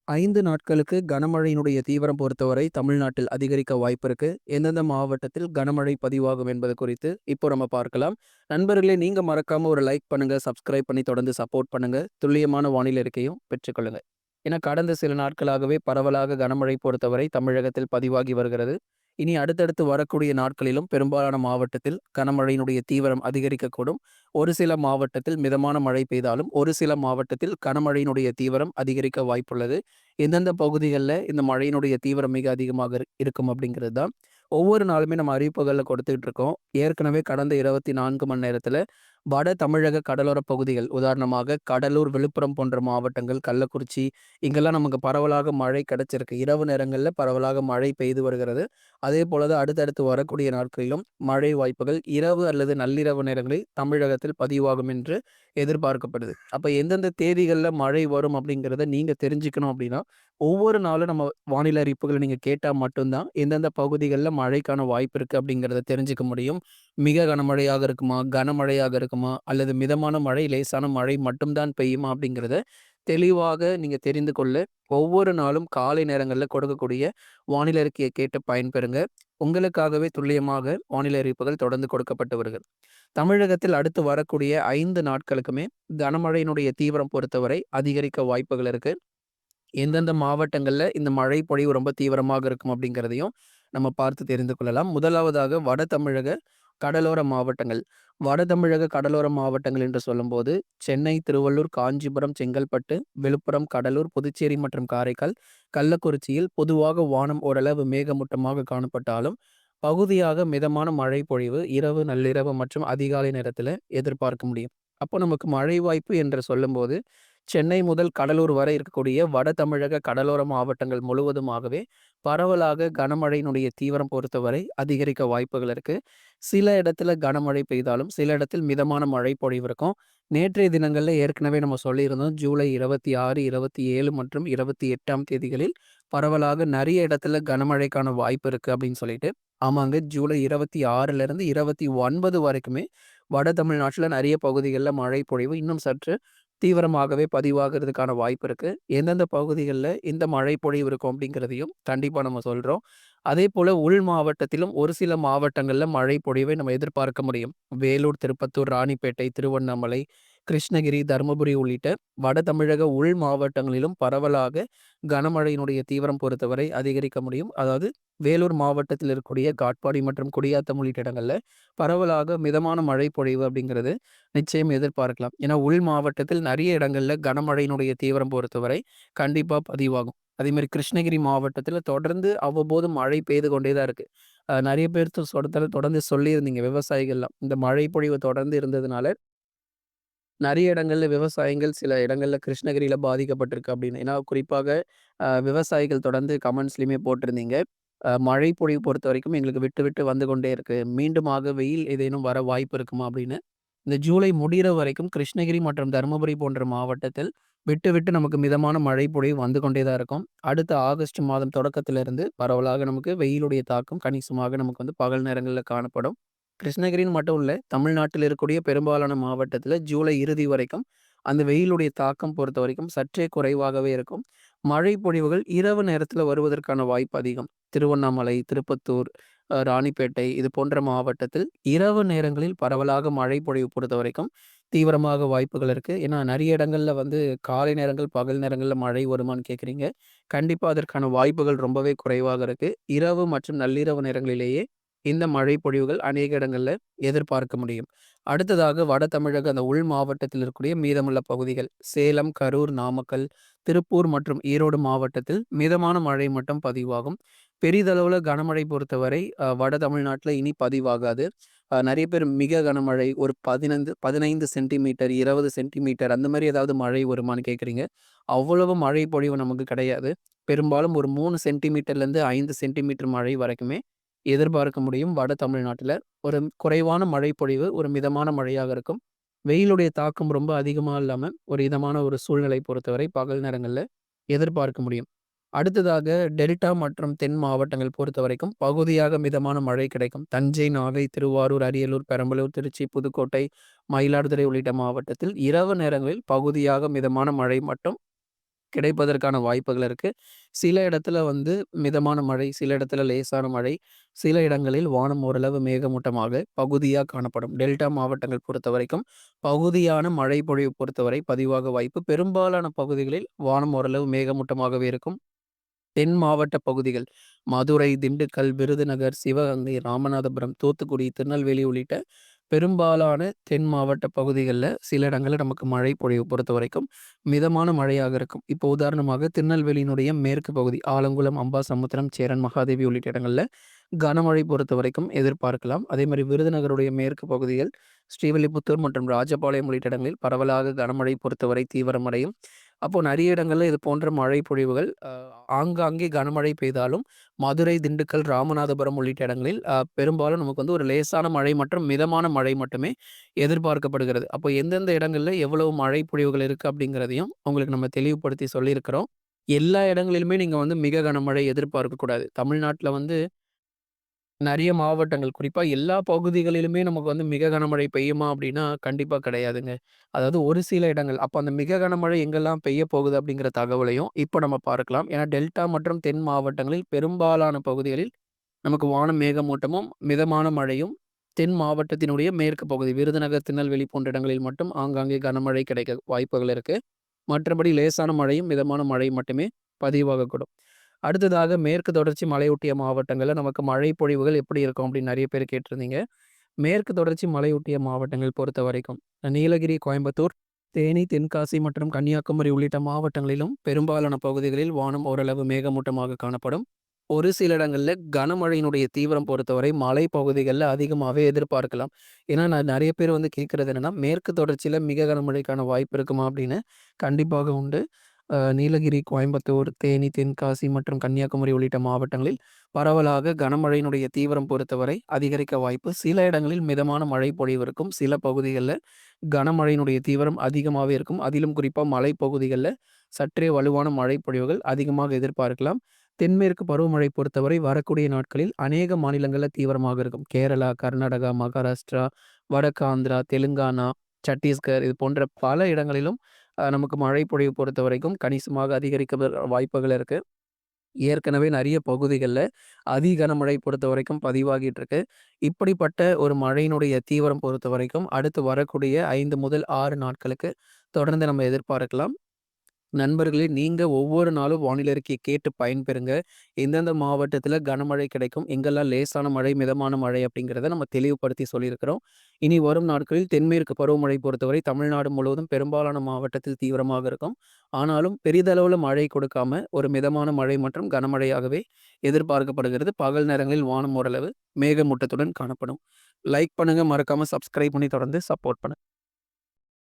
5 நாட்களுக்கு கனமழையினுடைய தீவிரம் பொறுத்தவரை தமிழ்நாட்டில் அதிகரிக்க வாய்ப்பு இருக்கு. எந்தெந்த மாவட்டத்தில் கனமழை பதிவாகும் என்பது குறித்து இப்போ நம்ம பார்க்கலாம். நண்பர்களே, நீங்க மறக்காம ஒரு லைக் பண்ணுங்க, சப்ஸ்கிரைப் பண்ணி தொடர்ந்து சப்போர்ட் பண்ணுங்க. துல்லியமான வானிலை அறிக்கையும் பெற்றுக்கொள்ளுங்க. ஏன்னா கடந்த சில நாட்களாகவே பரவலாக கனமழை பொறுத்தவரை தமிழகத்தில் பதிவாகி வருகிறது. இனி அடுத்தடுத்து வரக்கூடிய நாட்களிலும் பெரும்பாலான மாவட்டத்தில் கனமழையினுடைய தீவிரம் அதிகரிக்கக்கூடும். ஒரு சில மாவட்டத்தில் மிதமான மழை பெய்தாலும், ஒரு சில மாவட்டத்தில் கனமழையினுடைய தீவிரம் அதிகரிக்க வாய்ப்புள்ளது. எந்தெந்த பகுதிகள்ல இந்த மழையினுடைய தீவிரம் மிக அதிகமாக இருக்கும் அப்படிங்கிறது தான் ஒவ்வொரு நாளுமே நம்ம அறிவிப்புகள்ல கொடுத்துக்கிட்டு இருக்கோம். ஏற்கனவே கடந்த 24 மணி நேரத்துல வட தமிழக கடலோர பகுதிகள், உதாரணமாக கடலூர், விழுப்புரம் போன்ற மாவட்டங்கள், கள்ளக்குறிச்சி, இங்கெல்லாம் நமக்கு பரவலாக மழை கிடைச்சிருக்கு. இரவு நேரங்கள்ல பரவலாக மழை பெய்து வருகிறது. அதே போல தான் அடுத்தடுத்து வரக்கூடிய நாட்களிலும் மழை வாய்ப்புகள் இரவு அல்லது நள்ளிரவு நேரங்களில் தமிழகத்தில் பதிவாகும் என்று எதிர்பார்க்கப்படுது. அப்ப எந்தெந்த தேதிகள்ல மழை வரும் அப்படிங்கிறத நீங்க தெரிஞ்சுக்கணும் அப்படின்னா, ஒவ்வொரு நாளும் நம்ம வானிலை அறிவிப்புகள நீங்க கேட்டா மட்டும் தான், எந்தெந்த பகுதிகள்ல மழைக்கான வாய்ப்பு இருக்கு அப்படிங்கிறத தெரிஞ்சுக்க முடியும். மிக கனமழையாக இருக்குமா? கனமழையாக இருக்குமா? அல்லது மிதமான மழை, லேசான மழை மட்டும் தான் பெய்யுமா? அப்படிங்கிறத தெளிவாக நீங்க தெரிந்து கொள்ள, ஒவ்வொரு நாளும் காலை நேரங்கள்ல கொடுக்கக்கூடிய வானிலை அறிக்கையை கேட்டு பயன்பெறுங்க. உங்களுக்காகவே துல்லியமாக வானிலை அறிவிப்புகள் தொடர்ந்து கொடுக்கப்பட்டு வருகிறது. தமிழகத்தில் அடுத்து வரக்கூடிய 5 நாட்களுக்குமே கனமழையினுடைய தீவிரம் பொறுத்தவரை அதிகரிக்க வாய்ப்புகள் இருக்கு. எந்தெந்த மாவட்டங்கள்ல இந்த மழை பொழிவு ரொம்ப தீவிரமாக இருக்கும் அப்படிங்கிறதையும் நம்ம பார்த்து தெரிந்து கொள்ளலாம். முதலாவதாக வட தமிழக கடலோர மாவட்டங்கள். வட தமிழக கடலோர மாவட்டங்கள் என்று சொல்லும்போது, சென்னை, திருவள்ளூர், காஞ்சிபுரம், செங்கல்பட்டு, விழுப்புரம், கடலூர், புதுச்சேரி மற்றும் காரைக்கால், கள்ளக்குறிச்சியில் பொதுவாக வானம் ஓரளவு மேகமூட்டமாக காணப்பட்டாலும், பகுதியாக மிதமான மழை பொழிவு இரவு, நள்ளிரவு மற்றும் அதிகாலை நேரத்தில எதிர்பார்க்க முடியும். அப்போ நமக்கு மழை வாய்ப்பு என்று சொல்லும்போது, சென்னை முதல் கடலூர் வரை இருக்கக்கூடிய வட தமிழக கடலோர மாவட்டங்கள் முழுவதுமாகவே பரவலாக கனமழையினுடைய தீவிரம் பொறுத்தவரை அதிகரிக்க வாய்ப்புகள் இருக்கு. சில இடத்துல கனமழை பெய்தாலும், சில இடத்தில் மிதமான மழை பொழிவு இருக்கும். நேற்றைய தினங்கள்ல ஏற்கனவே நம்ம சொல்லியிருந்தோம். ஜூலை 26, 27 மற்றும் 28ஆம் தேதிகளில் பரவலாக நெறைய இடத்துல கனமழைக்கான வாய்ப்பு இருக்கு அப்படின்னு சொல்லிட்டு. ஆமாங்க. ஜூலை 26லிருந்து 29 வரைக்குமே வட தமிழ்நாட்டுல நெறைய பகுதிகள்ல மழை பொழிவு இன்னும் சற்று தீவிரமாகவே பதிவாகுறதுக்கான வாய்ப்பு இருக்கு. எந்தெந்த பகுதிகள்ல இந்த மழை பொழிவு இருக்கும் அப்படிங்கிறதையும் கண்டிப்பா நம்ம சொல்றோம். அதேபோல உள் மாவட்டத்திலும் ஒரு சில மாவட்டங்கள்ல மழை பொழிவை நம்ம எதிர்பார்க்க முடியும். வேலூர், திருப்பத்தூர், ராணிப்பேட்டை, திருவண்ணாமலை, கிருஷ்ணகிரி, தருமபுரி உள்ளிட்ட வட தமிழக உள் மாவட்டங்களிலும் பரவலாக கனமழையினுடைய தீவிரம் பொறுத்தவரை அதிகரிக்க முடியும். அதாவது வேலூர் மாவட்டத்தில் இருக்கக்கூடிய காட்பாடி மற்றும் குடியாத்தம் உள்ளிட்ட இடங்கள்ல பரவலாக மிதமான மழை பொழிவு அப்படிங்கிறது நிச்சயம் எதிர்பார்க்கலாம். ஏன்னா உள் மாவட்டத்தில் நிறைய இடங்கள்ல கனமழையினுடைய தீவிரம் பொறுத்தவரை கண்டிப்பா பதிவாகும். அதே மாரி கிருஷ்ணகிரி மாவட்டத்தில தொடர்ந்து அவ்வப்போது மழை பெய்து கொண்டே தான் இருக்கு. நெறைய பேர் தொடர்ந்து சொல்லியிருந்தீங்க விவசாயிகள்லாம். இந்த மழை பொழிவு தொடர்ந்து இருந்ததுனால நெறைய இடங்கள்ல விவசாயங்கள் சில இடங்கள்ல கிருஷ்ணகிரியில பாதிக்கப்பட்டிருக்கு அப்படின்னு. ஏன்னா குறிப்பாக விவசாயிகள் தொடர்ந்து கமெண்ட்ஸ்லயுமே போட்டிருந்தீங்க. மழை பொழிவு பொறுத்தவரைக்கும் எங்களுக்கு விட்டு விட்டு வந்து கொண்டே இருக்கு. மீண்டுமாக வெயில் ஏதேனும் வர வாய்ப்பு இருக்குமா அப்படின்னு. இந்த ஜூலை முடியிற வரைக்கும் கிருஷ்ணகிரி மற்றும் தருமபுரி போன்ற மாவட்டத்தில் விட்டு விட்டு நமக்கு மிதமான மழை பொழிவு வந்து கொண்டே தான் இருக்கும். அடுத்த ஆகஸ்ட் மாதம் தொடக்கத்திலிருந்து பரவலாக நமக்கு வெயிலுடைய தாக்கம் கணிசமாக நமக்கு வந்து பகல் நேரங்கள்ல காணப்படும். கிருஷ்ணகிரின்னு மட்டும் இல்ல, தமிழ்நாட்டில் இருக்கக்கூடிய பெரும்பாலான மாவட்டத்தில ஜூலை இறுதி வரைக்கும் அந்த வெயிலுடைய தாக்கம் பொறுத்தவரைக்கும் சற்றே குறைவாகவே இருக்கும். மழை பொழிவுகள் இரவு நேரத்தில வருவதற்கான வாய்ப்பு அதிகம். திருவண்ணாமலை, திருப்பத்தூர், ராணிப்பேட்டை இது போன்ற மாவட்டத்தில் இரவு நேரங்களில் பரவலாக மழை பொழிவு பொறுத்தவரைக்கும் தீவிரமாக வாய்ப்புகள் இருக்கு. ஏன்னா நெறைய இடங்கள்ல வந்து காலை நேரங்கள், பகல் நேரங்கள்ல மழை வருமான்னு கேட்குறீங்க. கண்டிப்பா அதற்கான வாய்ப்புகள் ரொம்பவே குறைவாக இருக்கு. இரவு மற்றும் நள்ளிரவு நேரங்களிலேயே இந்த மழை பொழிவுகள் அநேக இடங்கள்ல எதிர்பார்க்க முடியும். அடுத்ததாக வட தமிழக அந்த உள் மாவட்டத்தில் இருக்கக்கூடிய மீதமுள்ள பகுதிகள் சேலம், கரூர், நாமக்கல், திருப்பூர் மற்றும் ஈரோடு மாவட்டத்தில் மிதமான மழை மட்டும் பதிவாகும். பெரிதளவுல கனமழை பொறுத்தவரை வட தமிழ்நாட்டுல இனி பதிவாகாது. நெறைய பேர் மிக கனமழை ஒரு 15 சென்டிமீட்டர், 20 சென்டிமீட்டர் அந்த மாரி ஏதாவது மழை வருமான்னு கேட்குறீங்க. அவ்வளவு மழை பொழிவு நமக்கு கிடையாது. பெரும்பாலும் ஒரு 3 சென்டிமீட்டர்லேருந்து 5 சென்டிமீட்டர் மழை வரைக்குமே எதிர்பார்க்க முடியும் வட தமிழ்நாட்டுல. ஒரு குறைவான மழை பொழிவு, ஒரு மிதமான மழையாக இருக்கும். வெயிலுடைய தாக்கம் ரொம்ப அதிகமா இல்லாம, ஒரு இதமான ஒரு சூழ்நிலை பொறுத்தவரை பகல் நேரங்கள்ல எதிர்பார்க்க முடியும். அடுத்ததாக டெல்டா மற்றும் தென் மாவட்டங்கள் பொறுத்தவரைக்கும் பகுதியாக மிதமான மழை கிடைக்கும். தஞ்சை, நாகை, திருவாரூர், அரியலூர், பெரம்பலூர், திருச்சி, புதுக்கோட்டை, மயிலாடுதுறை உள்ளிட்ட மாவட்டத்தில் இரவு நேரங்களில் பகுதியாக மிதமான மழை மட்டும் கிடைப்பதற்கான வாய்ப்புகள் இருக்கு. சில இடத்துல வந்து மிதமான மழை, சில இடத்துல லேசான மழை, சில இடங்களில் வானம் ஓரளவு மேகமூட்டமாக பகுதியா காணப்படும். டெல்டா மாவட்டங்கள் பொறுத்தவரைக்கும் பகுதியான மழை பொழிவு பொறுத்தவரை பதிவாக வாய்ப்பு. பெரும்பாலான பகுதிகளில் வானம் ஓரளவு மேகமூட்டமாகவே இருக்கும். தென் மாவட்ட பகுதிகள் மதுரை, திண்டுக்கல், விருதுநகர், சிவகங்கை, ராமநாதபுரம், தூத்துக்குடி, திருநெல்வேலி உள்ளிட்ட பெரும்பாலான தென் மாவட்ட பகுதிகள்ல சில இடங்கள்ல நமக்கு மழை பொழிவு பொறுத்தவரைக்கும் மிதமான மழையாக இருக்கும். இப்போ உதாரணமாக திருநெல்வேலியினுடைய மேற்கு பகுதி ஆலங்குளம், அம்பாசமுத்திரம், சேரன், மகாதேவி உள்ளிட்ட இடங்கள்ல கனமழை பொறுத்தவரைக்கும் எதிர்பார்க்கலாம். அதேமாரி விருதுநகருடைய மேற்கு பகுதிகள் ஸ்ரீவில்லிபுத்தூர் மற்றும் ராஜபாளையம் உள்ளிட்ட இடங்களில் பரவலாக கனமழை பொறுத்தவரை தீவிரமடையும். அப்போ நெறைய இடங்கள்ல இது போன்ற மழை பொழிவுகள் ஆங்காங்கே கனமழை பெய்தாலும், மதுரை, திண்டுக்கல், ராமநாதபுரம் உள்ளிட்ட இடங்களில் பெரும்பாலும் நமக்கு வந்து ஒரு லேசான மழை மற்றும் மிதமான மழை மட்டுமே எதிர்பார்க்கப்படுகிறது. அப்போ எந்தெந்த இடங்கள்ல எவ்வளவு மழை பொழிவுகள் இருக்கு அப்படிங்கிறதையும் உங்களுக்கு நம்ம தெளிவுபடுத்தி சொல்லியிருக்கிறோம். எல்லா இடங்களிலுமே நீங்க வந்து மிக கனமழை எதிர்பார்க்கக்கூடாது. தமிழ்நாட்ல வந்து நெறைய மாவட்டங்கள், குறிப்பா எல்லா பகுதிகளிலுமே நமக்கு வந்து மிக கனமழை பெய்யுமா அப்படின்னா, கண்டிப்பா கிடையாதுங்க. அதாவது ஒரு சில இடங்கள். அப்ப அந்த மிக கனமழை எங்கெல்லாம் பெய்ய போகுது அப்படிங்கிற தகவலையும் இப்ப நம்ம பார்க்கலாம். ஏன்னா டெல்டா மற்றும் தென் மாவட்டங்களில் பெரும்பாலான பகுதிகளில் நமக்கு வானம் மேகமூட்டமும், மிதமான மழையும், தென் மாவட்டத்தினுடைய மேற்கு பகுதி விருதுநகர், திருநெல்வேலி போன்ற இடங்களில் மட்டும் ஆங்காங்கே கனமழை கிடைக்க வாய்ப்புகள் இருக்கு. மற்றபடி லேசான மழையும், மிதமான மழை மட்டுமே பதிவாகக்கூடும். அடுத்ததாக மேற்கு தொடர்ச்சி மலையொட்டிய மாவட்டங்கள்ல நமக்கு மழை பொழிவுகள் எப்படி இருக்கும் அப்படின்னு நெறைய பேர் கேட்டிருந்தீங்க. மேற்கு தொடர்ச்சி மலையொட்டிய மாவட்டங்கள் பொறுத்தவரைக்கும் நீலகிரி, கோயம்புத்தூர், தேனி, தென்காசி மற்றும் கன்னியாகுமரி உள்ளிட்ட மாவட்டங்களிலும் பெரும்பாலான பகுதிகளில் வானம் ஓரளவு மேகமூட்டமாக காணப்படும். ஒரு சில இடங்கள்ல கனமழையினுடைய தீவிரம் பொறுத்தவரை மலை பகுதிகள்ல அதிகமாவே எதிர்பார்க்கலாம். ஏன்னா நான் நெறைய பேர் வந்து கேட்கறது என்னன்னா, மேற்கு தொடர்ச்சியில மிக கனமழைக்கான வாய்ப்பு இருக்குமா அப்படின்னு. கண்டிப்பாக உண்டு. நீலகிரி, கோயம்புத்தூர், தேனி, தென்காசி மற்றும் கன்னியாகுமரி உள்ளிட்ட மாவட்டங்களில் பரவலாக கனமழையினுடைய தீவிரம் பொறுத்தவரை அதிகரிக்க வாய்ப்பு. சில இடங்களில் மிதமான மழை பொழிவு இருக்கும். சில பகுதிகள்ல கனமழையினுடைய தீவிரம் அதிகமாவே இருக்கும். அதிலும் குறிப்பா மலைப்பகுதிகள்ல சற்றே வலுவான மழை பொழிவுகள் அதிகமாக எதிர்பார்க்கலாம். தென்மேற்கு பருவமழை பொறுத்தவரை வரக்கூடிய நாட்களில் அநேக மாநிலங்கள்ல தீவிரமாக இருக்கும். கேரளா, கர்நாடகா, மகாராஷ்டிரா, வடக்கு ஆந்திரா, தெலுங்கானா, சத்தீஸ்கர் இது போன்ற பல இடங்களிலும் நமக்கு மழை பொழிவு பொறுத்தவரைக்கும் கணிசமாக அதிகரிக்க வாய்ப்புகள் இருக்கு. ஏற்கனவே நெறைய பகுதிகள்ல அதி கனமழை பொறுத்தவரைக்கும் பதிவாகிட்டு இருக்கு. இப்படிப்பட்ட ஒரு மழையினுடைய தீவிரம் பொறுத்தவரைக்கும் அடுத்து வரக்கூடிய 5 முதல் 6 நாட்களுக்கு தொடர்ந்து நம்ம எதிர்பார்க்கலாம். நண்பர்களே, நீங்க ஒவ்வொரு நாளும் வானிலை அறிக்கைய கேட்டு பயன்பெறுங்க. எந்தெந்த மாவட்டத்தில கனமழை கிடைக்கும், எங்கெல்லாம் லேசான மழை, மிதமான மழை அப்படிங்கிறத நம்ம தெளிவுபடுத்தி சொல்லியிருக்கிறோம். இனி வரும் நாட்களில் தென்மேற்கு பருவமழை பொறுத்தவரை தமிழ்நாடு முழுவதும் பெரும்பாலான மாவட்டத்தில் தீவிரமாக இருக்கும். ஆனாலும் பெரிதளவுல மழை கொடுக்காம ஒரு மிதமான மழை மற்றும் கனமழையாகவே எதிர்பார்க்கப்படுகிறது. பகல் நேரங்களில் வானம் ஓரளவு மேகமூட்டத்துடன் காணப்படும். லைக் பண்ணுங்க, மறக்காம சப்ஸ்கிரைப் பண்ணி தொடர்ந்து சப்போர்ட் பண்ணுங்க.